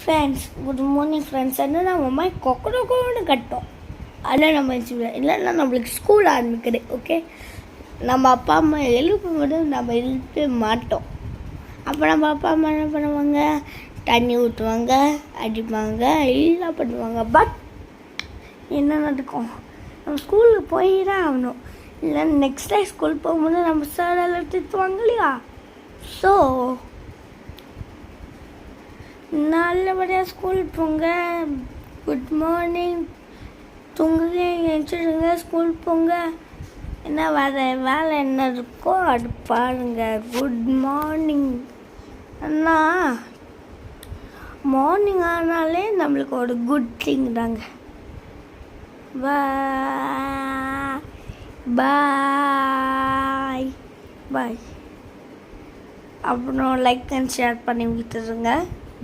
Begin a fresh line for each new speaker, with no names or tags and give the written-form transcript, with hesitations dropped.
Friends, good morning friends. என்ன நம்ம அம்மா கொக்கோன்னு கட்டோம். அதில் நம்ம இல்லைன்னா நம்மளுக்கு ஸ்கூல் ஆரம்பிக்குது. ஓகே, நம்ம அப்பா அம்மா எழுப்பும்போது நம்ம எழுப்பவே மாட்டோம். அப்போ நம்ம அப்பா அம்மா என்ன பண்ணுவாங்க? தண்ணி ஊற்றுவாங்க, அடிப்பாங்க, எல்லாம் பண்ணுவாங்க. பட் என்ன நடக்கும்? நம்ம ஸ்கூலுக்கு போய் தான் ஆகணும். இல்லை நெக்ஸ்ட் டே ஸ்கூல் போகும்போது நம்ம சார் எல்லாம் திட்டுவாங்க இல்லையா? ஸோ நல்லபடியாக ஸ்கூல் போங்க. Good morning. தூங்குங்க, எழுந்திரிங்க, ஸ்கூல் போங்க. என்ன வேலை என்ன இருக்கோ அது பாருங்க. Good morning. அண்ணா மார்னிங் ஆனாலே நம்மளுக்கு ஒரு குட் திங் தாங்க. பாய். அப்புறம் லைக் அண்ட் ஷேர் பண்ணி விட்டுருங்க.